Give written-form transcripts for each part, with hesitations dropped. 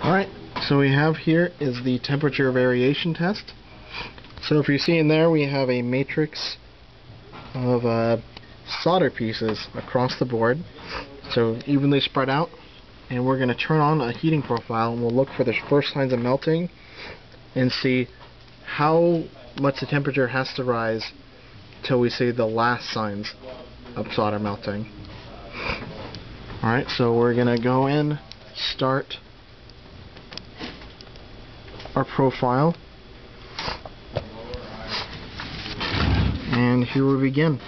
Alright, so we have here is the temperature variation test. So if you see in there, we have a matrix of solder pieces across the board, so evenly spread out, and we're going to turn on a heating profile and we'll look for the first signs of melting and see how much the temperature has to rise till we see the last signs of solder melting. Alright, so we're going to go in, start our profile, and here we begin.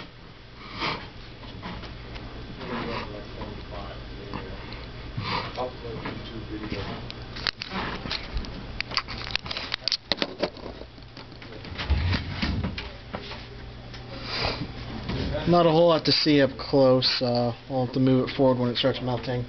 Not a whole lot to see up close. I'll have to move it forward when it starts melting.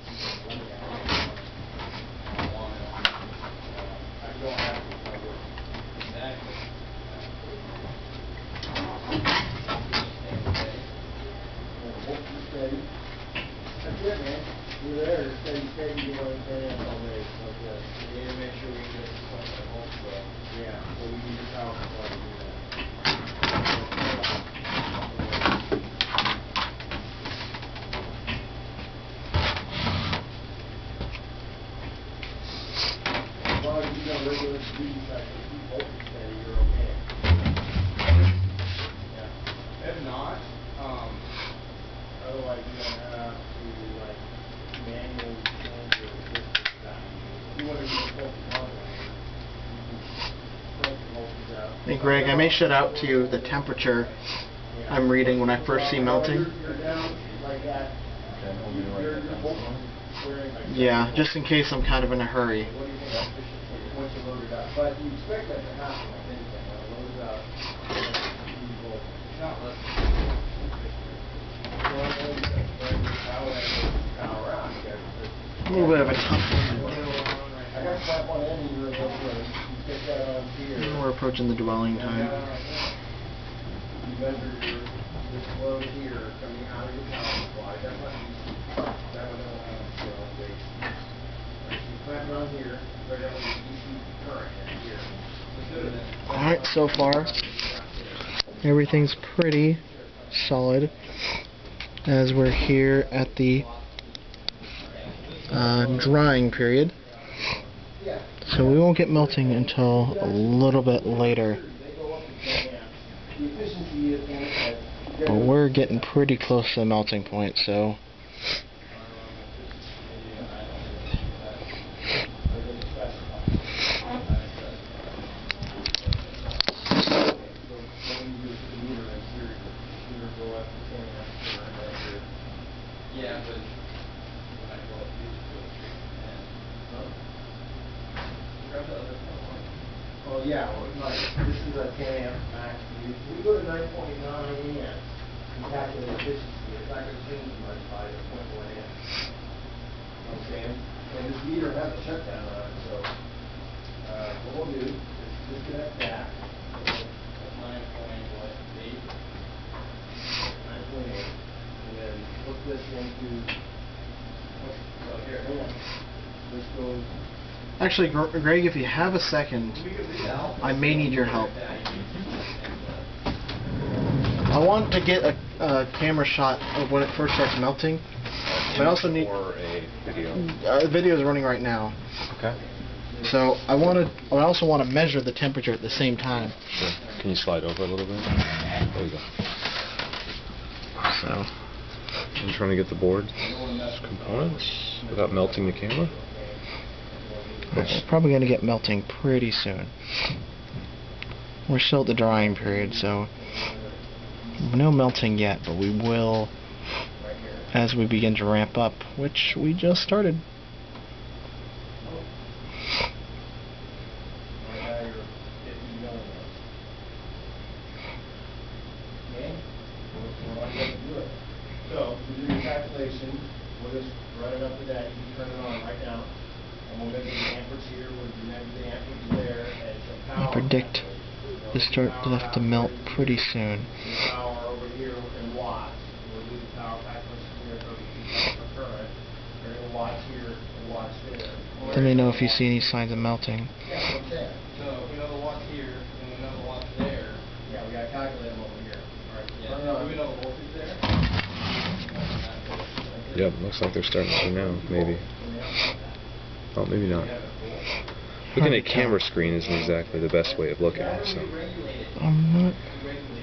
If not, otherwise you're going to have to like manually change your resistance back. You want to get the out. Hey Greg, I may shut out to you the temperature I'm reading when I first see melting. Yeah, just in case I'm kind of in a hurry. But you expect that to happen like anything. When it loads up, it's not less A little bit of a tough one. I got to slap one end and you're in you get that on here. We're approaching the dwelling time. You measure this flow here coming out of your power supply. That would you clamp it on here, right down with the DC current here. Alright, so far everything's pretty solid as we're here at the drying period. So we won't get melting until a little bit later. But we're getting pretty close to the melting point, so Oh yeah, well, this is a 10 amp max. We go to 9.9 amps and calculate efficiency. It's not going to change much by 0.1 amps. You know what I'm saying? And this meter has a shutdown on it, so what we'll do is disconnect that. That's 9.8. 9.8. And then hook this into. So here, hold on. This goes. actually, Greg, if you have a second, I may need your help. I want to get a camera shot of when it first starts melting. But I also need a video. The video is running right now. Okay. So I also want to measure the temperature at the same time. Sure. Can you slide over a little bit? There you go. So I'm trying to get the board components without melting the camera. it's probably going to get melting pretty soon. We're still at the drying period, so no melting yet, but we will as we begin to ramp up, which we just started. So, to do your calculation, we'll just run it up to that. You can turn it on right now. And we'll measure the amperage here. We'll measure the amperage there. And it's a power. I predict the start will have to melt pretty soon. Power over here in watts. We'll do the power factor here. So we can current. There are watts here and watts there. Let me know if you see any signs of melting. Yeah, what's that? So we know the watts here, and we know the watts there. Yeah, we gotta calculate them over here. Alright, Yeah. Do we know the voltage there? Yep, looks like they're starting to now, maybe. Oh, maybe not. Looking at camera screen isn't exactly the best way of looking, so. I'm not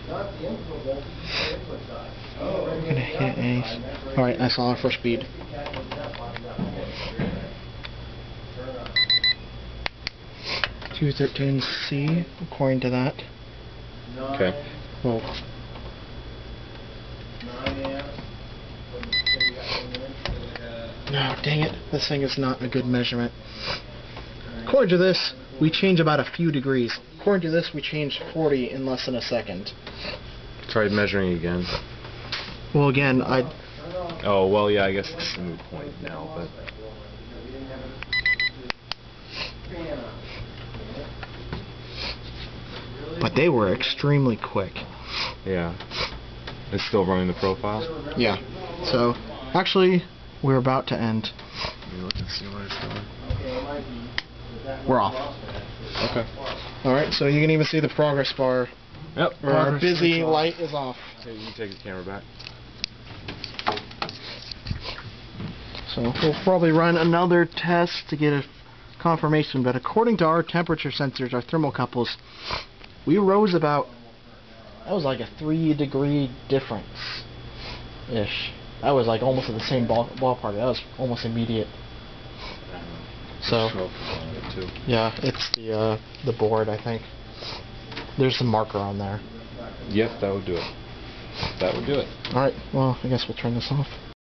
Not the input voltage, it's the input side. Oh, gonna hit any. Alright, I saw it for speed. 213C, according to that. Okay. Oh. 9 amps. No, dang it. This thing is not a good measurement. According to this, we change about a few degrees. According to this, we change 40 in less than a second. Try measuring again. Well, again, Oh, well, yeah, I guess it's a moot point now, but. but they were extremely quick. Yeah. It's still running the profile? Yeah. So, actually, we're about to end. Let me look and see what it's doing. We're off. Okay. Alright, so you can even see the progress bar. Yep. Or our busy light is off. Okay, you can take the camera back. So we'll probably run another test to get a confirmation, but according to our temperature sensors, our thermocouples, we rose about, that was like a 3-degree difference-ish. That was like almost at the same ballpark. That was almost immediate. So, yeah, it's the board, I think. There's some marker on there. Yep, that would do it. That would do it. Alright, well, I guess we'll turn this off.